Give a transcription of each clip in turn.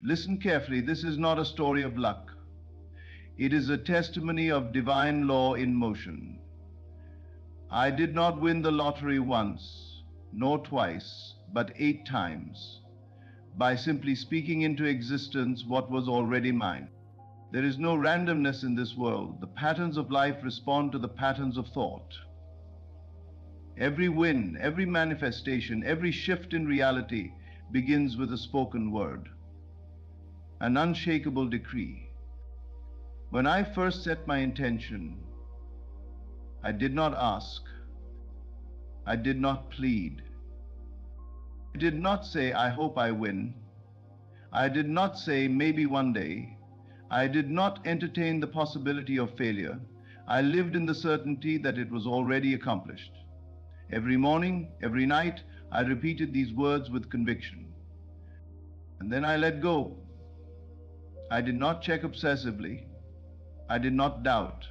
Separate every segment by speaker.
Speaker 1: Listen carefully, this is not a story of luck. It is a testimony of divine law in motion. I did not win the lottery once, nor twice, but 8 times, by simply speaking into existence what was already mine. There is no randomness in this world. The patterns of life respond to the patterns of thought. Every win, every manifestation, every shift in reality begins with a spoken word, an unshakable decree. When I first set my intention, I did not ask, I did not plead. I did not say, I hope I win. I did not say, maybe one day. I did not entertain the possibility of failure. I lived in the certainty that it was already accomplished. Every morning, every night, I repeated these words with conviction. And then I let go. I did not check obsessively. I did not doubt.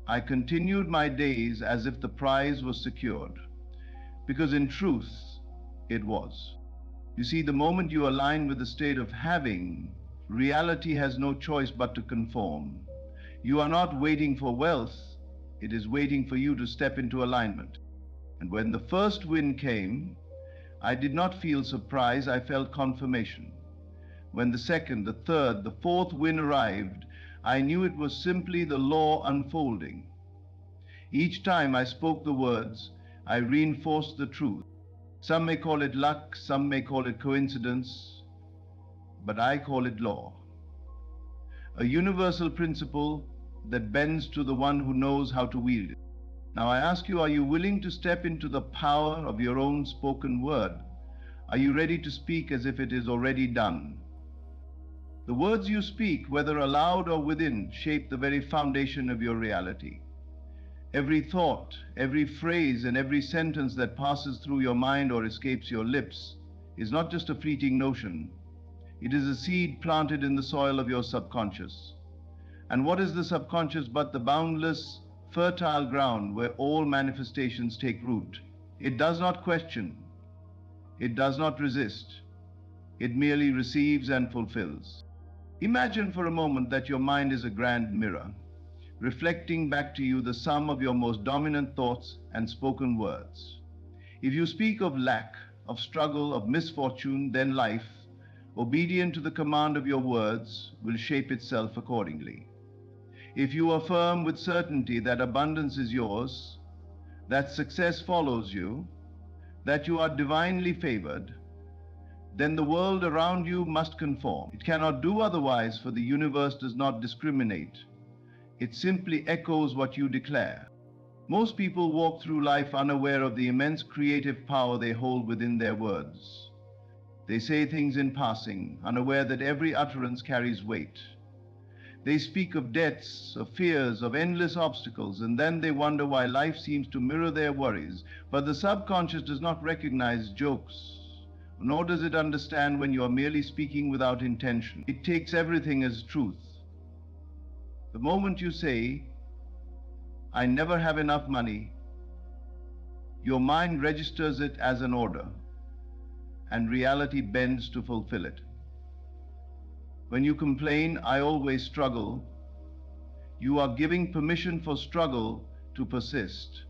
Speaker 1: I continued my days as if the prize was secured, because in truth, it was. You see, the moment you align with the state of having, reality has no choice but to conform. You are not waiting for wealth, it is waiting for you to step into alignment. And when the first win came, I did not feel surprise, I felt confirmation. When the second, the third, the fourth win arrived, I knew it was simply the law unfolding. Each time I spoke the words, I reinforced the truth. Some may call it luck, some may call it coincidence, but I call it law. A universal principle that bends to the one who knows how to wield it. Now I ask you, are you willing to step into the power of your own spoken word? Are you ready to speak as if it is already done? The words you speak, whether aloud or within, shape the very foundation of your reality. Every thought, every phrase, and every sentence that passes through your mind or escapes your lips is not just a fleeting notion. It is a seed planted in the soil of your subconscious. And what is the subconscious but the boundless, fertile ground where all manifestations take root? It does not question. It does not resist. It merely receives and fulfills. Imagine for a moment that your mind is a grand mirror, reflecting back to you the sum of your most dominant thoughts and spoken words. If you speak of lack, of struggle, of misfortune, then life, obedient to the command of your words, will shape itself accordingly. If you affirm with certainty that abundance is yours, that success follows you, that you are divinely favored, then the world around you must conform. It cannot do otherwise, for the universe does not discriminate. It simply echoes what you declare. Most people walk through life unaware of the immense creative power they hold within their words. They say things in passing, unaware that every utterance carries weight. They speak of debts, of fears, of endless obstacles, and then they wonder why life seems to mirror their worries. But the subconscious does not recognize jokes, nor does it understand when you are merely speaking without intention. It takes everything as truth. The moment you say, I never have enough money, your mind registers it as an order, and reality bends to fulfill it. When you complain, I always struggle, you are giving permission for struggle to persist.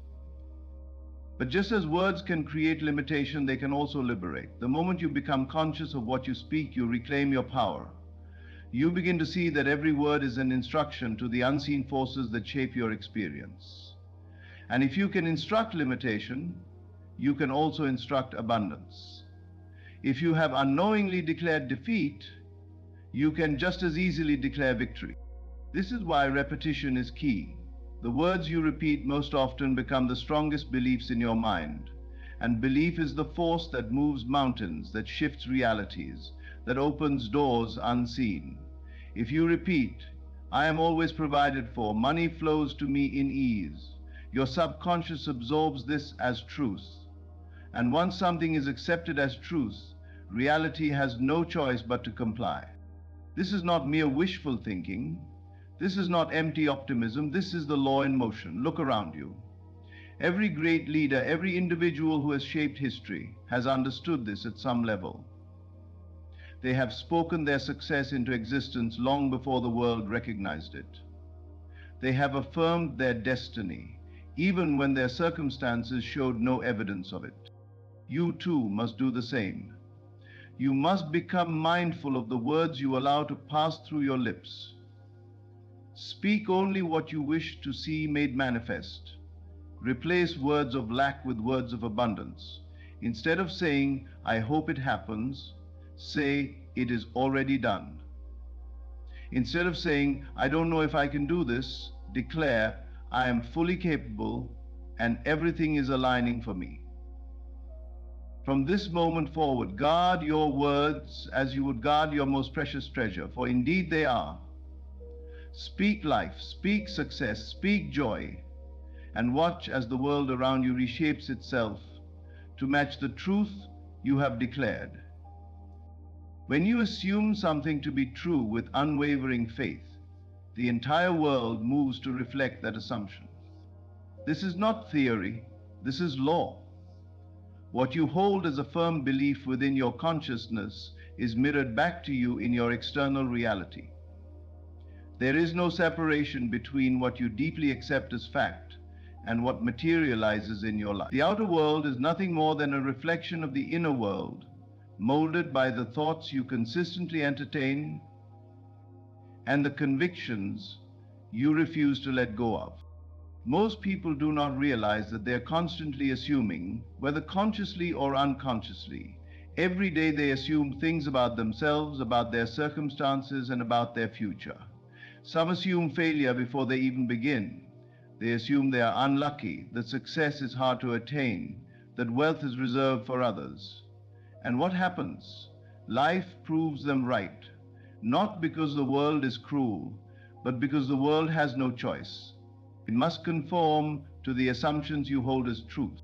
Speaker 1: But just as words can create limitation, they can also liberate. The moment you become conscious of what you speak, you reclaim your power. You begin to see that every word is an instruction to the unseen forces that shape your experience. And if you can instruct limitation, you can also instruct abundance. If you have unknowingly declared defeat, you can just as easily declare victory. This is why repetition is key. The words you repeat most often become the strongest beliefs in your mind. And belief is the force that moves mountains, that shifts realities, that opens doors unseen. If you repeat, I am always provided for, money flows to me in ease, your subconscious absorbs this as truth. And once something is accepted as truth, reality has no choice but to comply. This is not mere wishful thinking. This is not empty optimism. This is the law in motion. Look around you. Every great leader, every individual who has shaped history has understood this at some level. They have spoken their success into existence long before the world recognized it. They have affirmed their destiny, even when their circumstances showed no evidence of it. You too must do the same. You must become mindful of the words you allow to pass through your lips. Speak only what you wish to see made manifest. Replace words of lack with words of abundance. Instead of saying, "I hope it happens," say, "It is already done." Instead of saying, "I don't know if I can do this," declare, "I am fully capable and everything is aligning for me." From this moment forward, guard your words as you would guard your most precious treasure, for indeed they are. Speak life, speak success, speak joy, and watch as the world around you reshapes itself to match the truth you have declared. When you assume something to be true with unwavering faith, the entire world moves to reflect that assumption. This is not theory, this is law. What you hold as a firm belief within your consciousness is mirrored back to you in your external reality. There is no separation between what you deeply accept as fact and what materializes in your life. The outer world is nothing more than a reflection of the inner world, molded by the thoughts you consistently entertain and the convictions you refuse to let go of. Most people do not realize that they are constantly assuming, whether consciously or unconsciously. Every day they assume things about themselves, about their circumstances, and about their future. Some assume failure before they even begin. They assume they are unlucky, that success is hard to attain, that wealth is reserved for others. And what happens? Life proves them right, not because the world is cruel, but because the world has no choice. It must conform to the assumptions you hold as truth.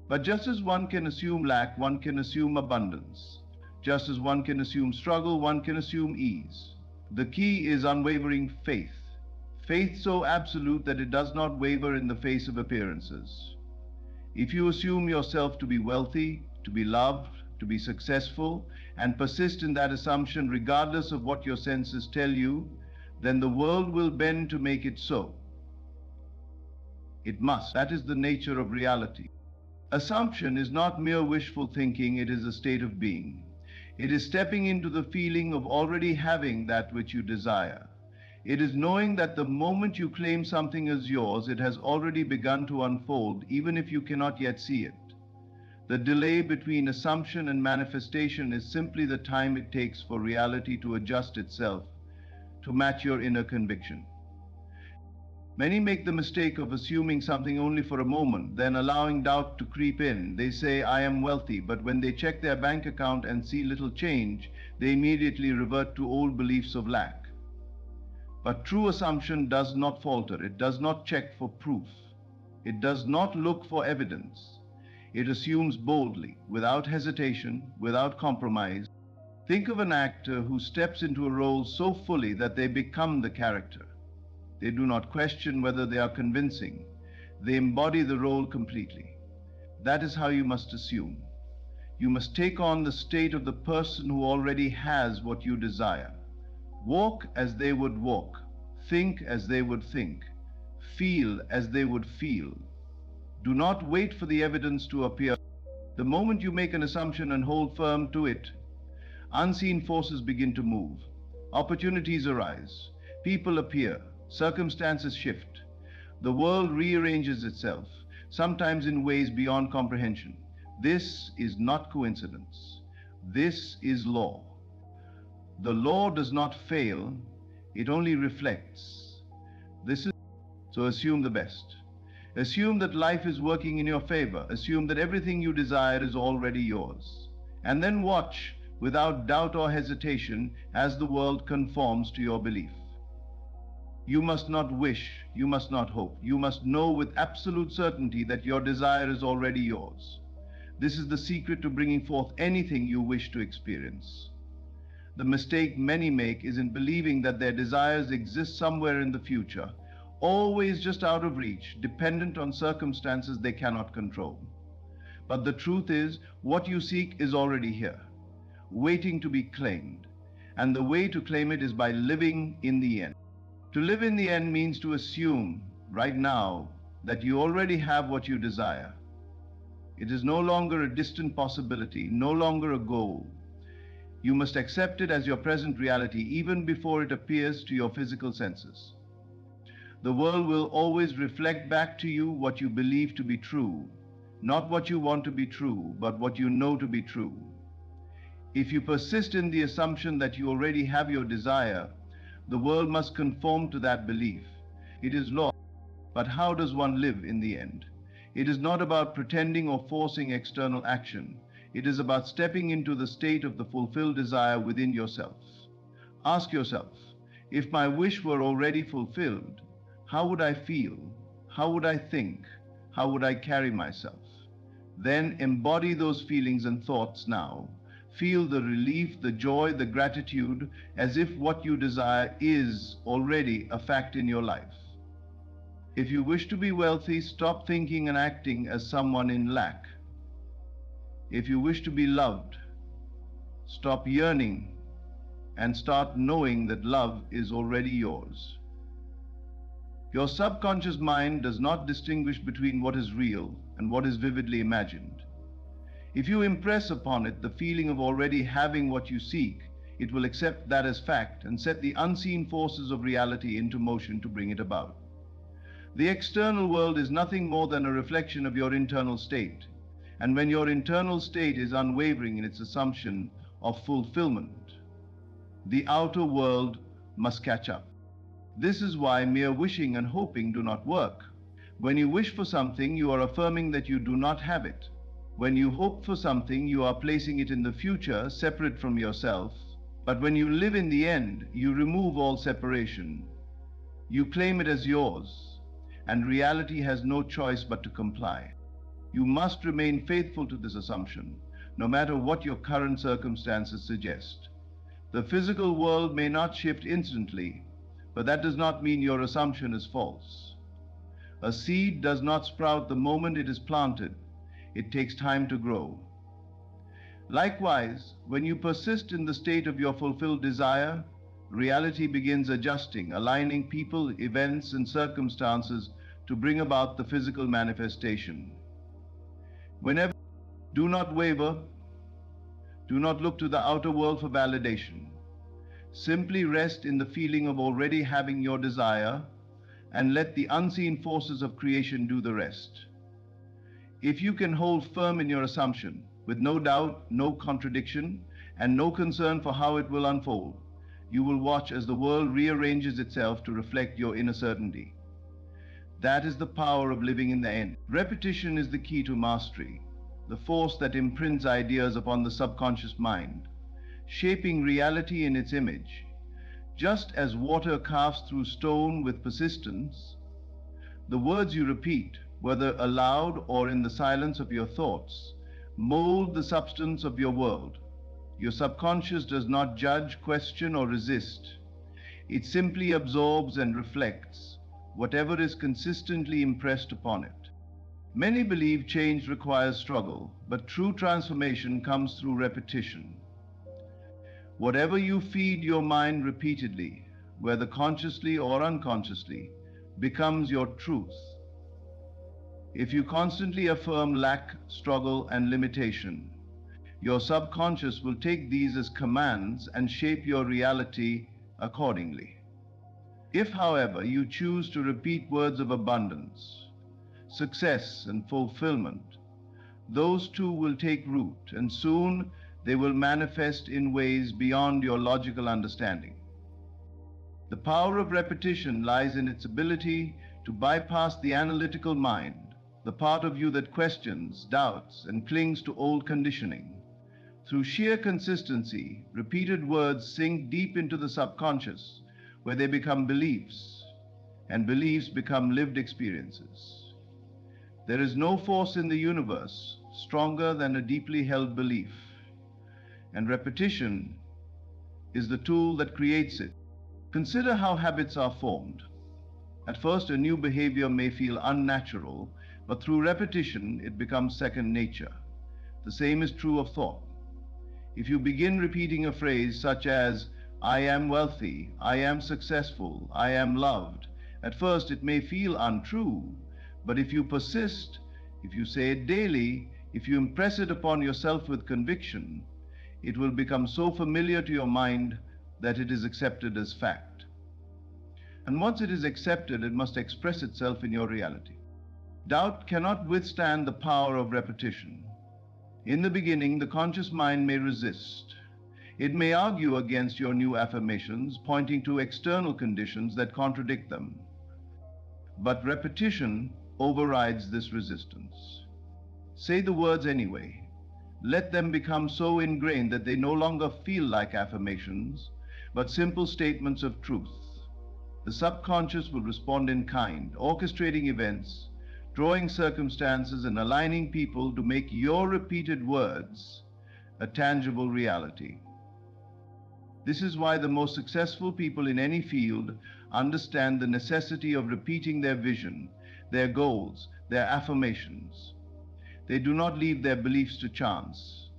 Speaker 1: But just as one can assume lack, one can assume abundance. Just as one can assume struggle, one can assume ease. The key is unwavering faith. Faith so absolute that it does not waver in the face of appearances. If you assume yourself to be wealthy, to be loved, to be successful, and persist in that assumption regardless of what your senses tell you, then the world will bend to make it so. It must. That is the nature of reality. Assumption is not mere wishful thinking, it is a state of being. It is stepping into the feeling of already having that which you desire. It is knowing that the moment you claim something as yours, it has already begun to unfold, even if you cannot yet see it. The delay between assumption and manifestation is simply the time it takes for reality to adjust itself to match your inner conviction. Many make the mistake of assuming something only for a moment, then allowing doubt to creep in. They say, "I am wealthy," but when they check their bank account and see little change, they immediately revert to old beliefs of lack. But true assumption does not falter. It does not check for proof. It does not look for evidence. It assumes boldly, without hesitation, without compromise. Think of an actor who steps into a role so fully that they become the character. They do not question whether they are convincing. They embody the role completely. That is how you must assume. You must take on the state of the person who already has what you desire. Walk as they would walk. Think as they would think. Feel as they would feel. Do not wait for the evidence to appear. The moment you make an assumption and hold firm to it, unseen forces begin to move. Opportunities arise. People appear. Circumstances shift. The world rearranges itself, sometimes in ways beyond comprehension. This is not coincidence. This is law. The law does not fail, it only reflects. So assume the best. Assume that life is working in your favor. Assume that everything you desire is already yours. And then watch, without doubt or hesitation, as the world conforms to your belief. You must not wish, you must not hope. You must know with absolute certainty that your desire is already yours. This is the secret to bringing forth anything you wish to experience. The mistake many make is in believing that their desires exist somewhere in the future, always just out of reach, dependent on circumstances they cannot control. But the truth is, what you seek is already here. waiting to be claimed. And the way to claim it is by living in the end. To live in the end means to assume right now that you already have what you desire. It is no longer a distant possibility, no longer a goal. You must accept it as your present reality even before it appears to your physical senses. The world will always reflect back to you what you believe to be true, not what you want to be true, but what you know to be true. If you persist in the assumption that you already have your desire, the world must conform to that belief. It is law. But how does one live in the end? It is not about pretending or forcing external action. It is about stepping into the state of the fulfilled desire within yourself. Ask yourself, if my wish were already fulfilled, how would I feel? How would I think? How would I carry myself? Then embody those feelings and thoughts now. Feel the relief, the joy, the gratitude, as if what you desire is already a fact in your life. If you wish to be wealthy, stop thinking and acting as someone in lack. If you wish to be loved, stop yearning and start knowing that love is already yours. Your subconscious mind does not distinguish between what is real and what is vividly imagined. If you impress upon it the feeling of already having what you seek, it will accept that as fact and set the unseen forces of reality into motion to bring it about. The external world is nothing more than a reflection of your internal state. And when your internal state is unwavering in its assumption of fulfillment, the outer world must catch up. This is why mere wishing and hoping do not work. When you wish for something, you are affirming that you do not have it. When you hope for something, you are placing it in the future, separate from yourself. But when you live in the end, you remove all separation. You claim it as yours, and reality has no choice but to comply. You must remain faithful to this assumption, no matter what your current circumstances suggest. The physical world may not shift instantly, but that does not mean your assumption is false. A seed does not sprout the moment it is planted. It takes time to grow. Likewise, when you persist in the state of your fulfilled desire, reality begins adjusting, aligning people, events, and circumstances to bring about the physical manifestation. Whenever, do not waver, do not look to the outer world for validation. Simply rest in the feeling of already having your desire and let the unseen forces of creation do the rest. If you can hold firm in your assumption, with no doubt, no contradiction, and no concern for how it will unfold, you will watch as the world rearranges itself to reflect your inner certainty. That is the power of living in the end. Repetition is the key to mastery, the force that imprints ideas upon the subconscious mind, shaping reality in its image. Just as water carves through stone with persistence, the words you repeat, whether aloud or in the silence of your thoughts, mold the substance of your world. Your subconscious does not judge, question, or resist. It simply absorbs and reflects whatever is consistently impressed upon it. Many believe change requires struggle, but true transformation comes through repetition. Whatever you feed your mind repeatedly, whether consciously or unconsciously, becomes your truth. If you constantly affirm lack, struggle, and limitation, your subconscious will take these as commands and shape your reality accordingly. If, however, you choose to repeat words of abundance, success, and fulfillment, those too will take root, and soon they will manifest in ways beyond your logical understanding. The power of repetition lies in its ability to bypass the analytical mind, the part of you that questions, doubts, and clings to old conditioning. Through sheer consistency, repeated words sink deep into the subconscious, where they become beliefs, and beliefs become lived experiences. There is no force in the universe stronger than a deeply held belief, and repetition is the tool that creates it. Consider how habits are formed. At first, a new behavior may feel unnatural, but through repetition, it becomes second nature. The same is true of thought. If you begin repeating a phrase such as, I am wealthy, I am successful, I am loved, at first it may feel untrue, but if you persist, if you say it daily, if you impress it upon yourself with conviction, it will become so familiar to your mind that it is accepted as fact. And once it is accepted, it must express itself in your reality. Doubt cannot withstand the power of repetition. In the beginning, the conscious mind may resist. It may argue against your new affirmations, pointing to external conditions that contradict them. But repetition overrides this resistance. Say the words anyway. Let them become so ingrained that they no longer feel like affirmations, but simple statements of truth. The subconscious will respond in kind, orchestrating events, drawing circumstances, and aligning people to make your repeated words a tangible reality. This is why the most successful people in any field understand the necessity of repeating their vision, their goals, their affirmations. They do not leave their beliefs to chance.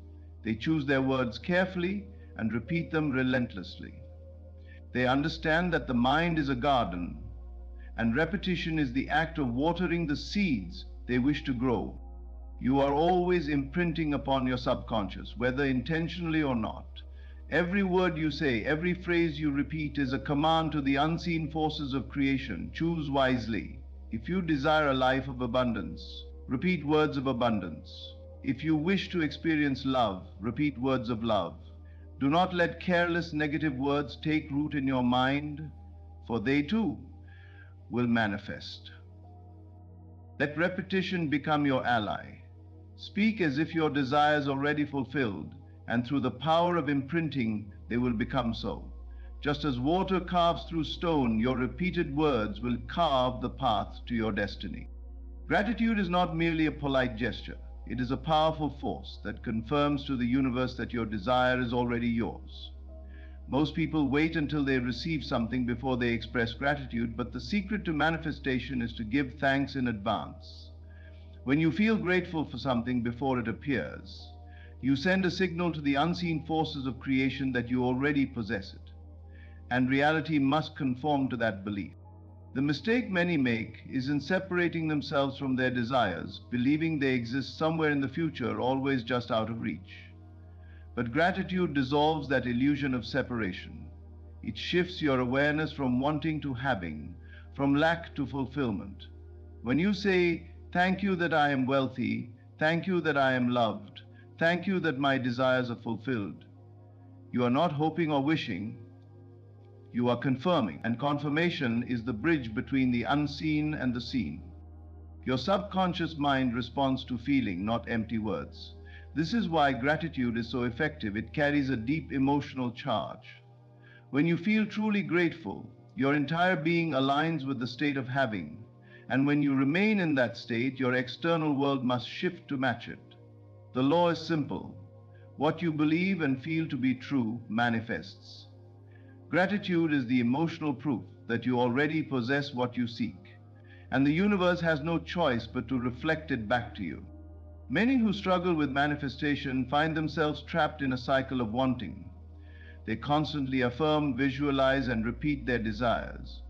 Speaker 1: They choose their words carefully and repeat them relentlessly. They understand that the mind is a garden, and repetition is the act of watering the seeds they wish to grow. You are always imprinting upon your subconscious, whether intentionally or not. Every word you say, every phrase you repeat is a command to the unseen forces of creation. Choose wisely. If you desire a life of abundance, repeat words of abundance. If you wish to experience love, repeat words of love. Do not let careless negative words take root in your mind, for they too will manifest. Let repetition become your ally. Speak as if your desires are already fulfilled, and through the power of imprinting, they will become so. Just as water carves through stone, your repeated words will carve the path to your destiny. Gratitude is not merely a polite gesture. It is a powerful force that confirms to the universe that your desire is already yours. Most people wait until they receive something before they express gratitude, but the secret to manifestation is to give thanks in advance. When you feel grateful for something before it appears, you send a signal to the unseen forces of creation that you already possess it, and reality must conform to that belief. The mistake many make is in separating themselves from their desires, believing they exist somewhere in the future, always just out of reach. But gratitude dissolves that illusion of separation. It shifts your awareness from wanting to having, from lack to fulfillment. When you say, thank you that I am wealthy, thank you that I am loved, thank you that my desires are fulfilled, you are not hoping or wishing, you are confirming, and confirmation is the bridge between the unseen and the seen. Your subconscious mind responds to feeling, not empty words. This is why gratitude is so effective. It carries a deep emotional charge. When you feel truly grateful, your entire being aligns with the state of having, and when you remain in that state, your external world must shift to match it. The law is simple. What you believe and feel to be true manifests. Gratitude is the emotional proof that you already possess what you seek, and the universe has no choice but to reflect it back to you. Many who struggle with manifestation find themselves trapped in a cycle of wanting. They constantly affirm, visualize, and repeat their desires,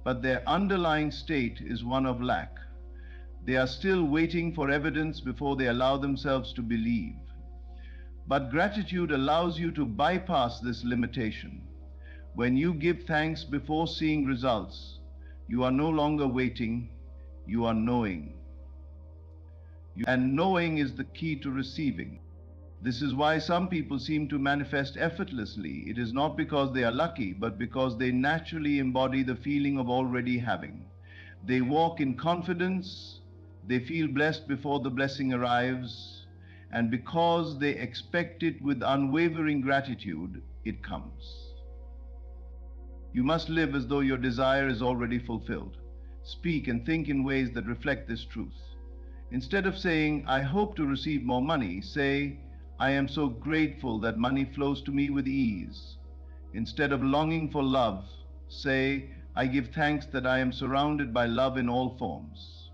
Speaker 1: but their underlying state is one of lack. They are still waiting for evidence before they allow themselves to believe. But gratitude allows you to bypass this limitation. When you give thanks before seeing results, you are no longer waiting, you are knowing. And knowing is the key to receiving. This is why some people seem to manifest effortlessly. It is not because they are lucky, but because they naturally embody the feeling of already having. They walk in confidence, they feel blessed before the blessing arrives, and because they expect it with unwavering gratitude, it comes. You must live as though your desire is already fulfilled. Speak and think in ways that reflect this truth. Instead of saying, I hope to receive more money, say, I am so grateful that money flows to me with ease. Instead of longing for love, say, I give thanks that I am surrounded by love in all forms.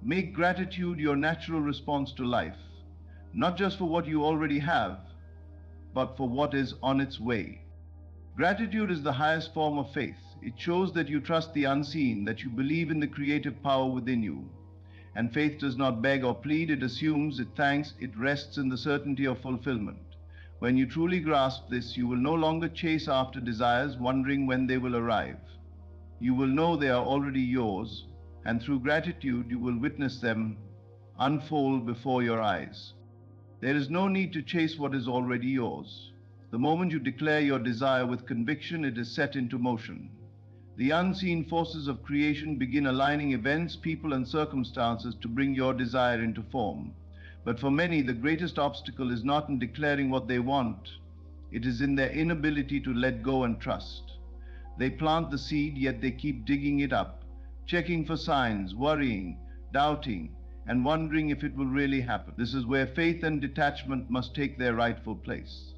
Speaker 1: Make gratitude your natural response to life, not just for what you already have, but for what is on its way. Gratitude is the highest form of faith. It shows that you trust the unseen, that you believe in the creative power within you. And faith does not beg or plead, it assumes, it thanks, it rests in the certainty of fulfillment. When you truly grasp this, you will no longer chase after desires, wondering when they will arrive. You will know they are already yours, and through gratitude you will witness them unfold before your eyes. There is no need to chase what is already yours. The moment you declare your desire with conviction, it is set into motion. The unseen forces of creation begin aligning events, people, and circumstances to bring your desire into form. But for many, the greatest obstacle is not in declaring what they want. It is in their inability to let go and trust. They plant the seed, yet they keep digging it up, checking for signs, worrying, doubting, and wondering if it will really happen. This is where faith and detachment must take their rightful place.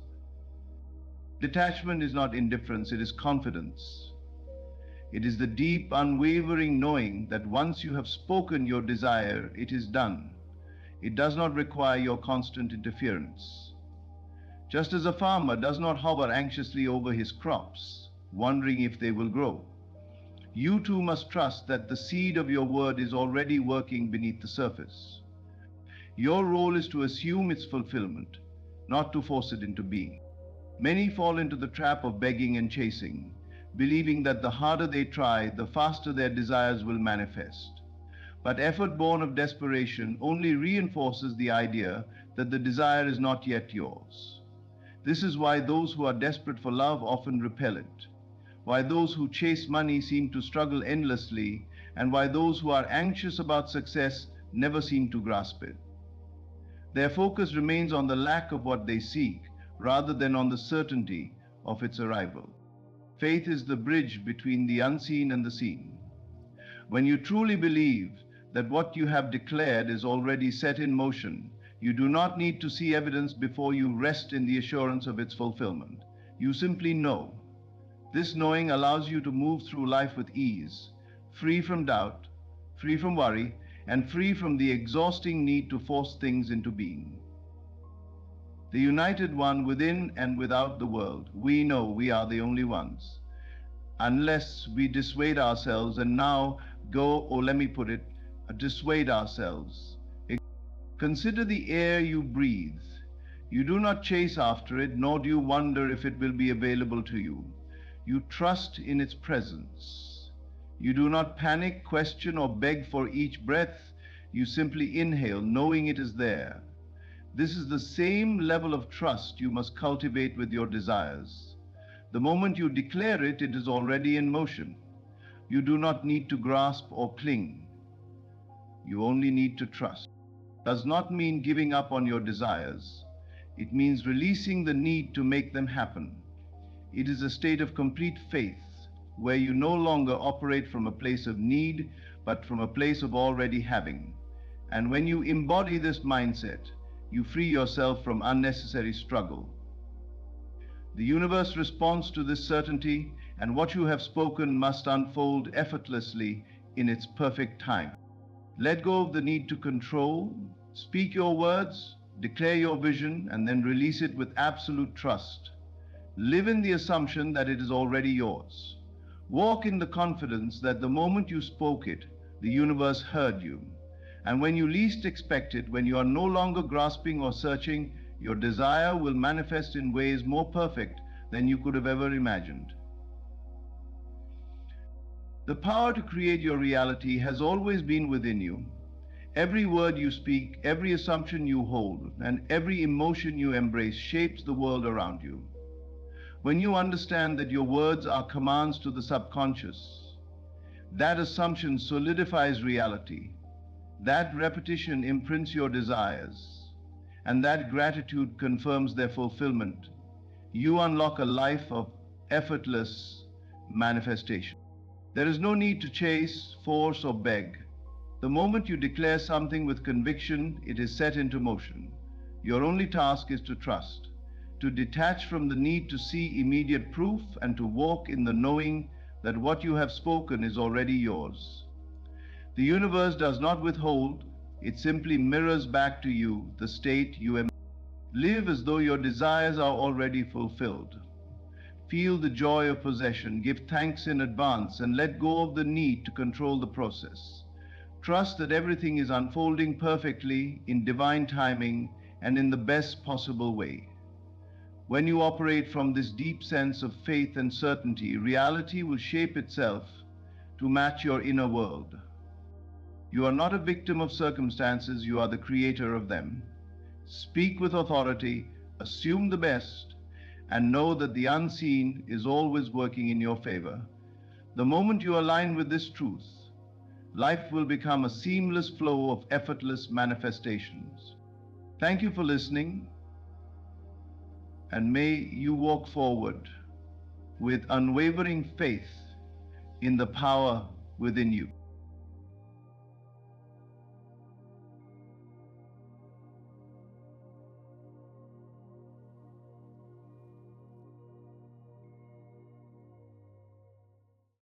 Speaker 1: Detachment is not indifference, it is confidence. It is the deep, unwavering knowing that once you have spoken your desire, it is done. It does not require your constant interference. Just as a farmer does not hover anxiously over his crops, wondering if they will grow, you too must trust that the seed of your word is already working beneath the surface. Your role is to assume its fulfillment, not to force it into being. Many fall into the trap of begging and chasing, believing that the harder they try, the faster their desires will manifest. But effort born of desperation only reinforces the idea that the desire is not yet yours. This is why those who are desperate for love often repel it, why those who chase money seem to struggle endlessly, and why those who are anxious about success never seem to grasp it. Their focus remains on the lack of what they seek, rather than on the certainty of its arrival. Faith is the bridge between the unseen and the seen. When you truly believe that what you have declared is already set in motion, you do not need to see evidence before you rest in the assurance of its fulfillment. You simply know. This knowing allows you to move through life with ease, free from doubt, free from worry, and free from the exhausting need to force things into being. The united one within and without the world, we know we are the only ones. Unless we dissuade ourselves, and now go, or let me put it, dissuade ourselves. Consider the air you breathe. You do not chase after it, nor do you wonder if it will be available to you. You trust in its presence. You do not panic, question, or beg for each breath. You simply inhale, knowing it is there. This is the same level of trust you must cultivate with your desires. The moment you declare it, it is already in motion. You do not need to grasp or cling. You only need to trust. Does not mean giving up on your desires. It means releasing the need to make them happen. It is a state of complete faith, where you no longer operate from a place of need, but from a place of already having. And when you embody this mindset, you free yourself from unnecessary struggle. The universe responds to this certainty, and what you have spoken must unfold effortlessly in its perfect time. Let go of the need to control, speak your words, declare your vision, and then release it with absolute trust. Live in the assumption that it is already yours. Walk in the confidence that the moment you spoke it, the universe heard you. And when you least expect it, when you are no longer grasping or searching, your desire will manifest in ways more perfect than you could have ever imagined. The power to create your reality has always been within you. Every word you speak, every assumption you hold, and every emotion you embrace shapes the world around you. When you understand that your words are commands to the subconscious, that assumption solidifies reality. That repetition imprints your desires, and that gratitude confirms their fulfillment. You unlock a life of effortless manifestation. There is no need to chase, force, or beg. The moment you declare something with conviction, it is set into motion. Your only task is to trust, to detach from the need to see immediate proof, and to walk in the knowing that what you have spoken is already yours. The universe does not withhold, it simply mirrors back to you the state you embody. Live as though your desires are already fulfilled. Feel the joy of possession, give thanks in advance, and let go of the need to control the process. Trust that everything is unfolding perfectly in divine timing and in the best possible way. When you operate from this deep sense of faith and certainty, reality will shape itself to match your inner world. You are not a victim of circumstances, you are the creator of them. Speak with authority, assume the best, and know that the unseen is always working in your favor. The moment you align with this truth, life will become a seamless flow of effortless manifestations. Thank you for listening, and may you walk forward with unwavering faith in the power within you.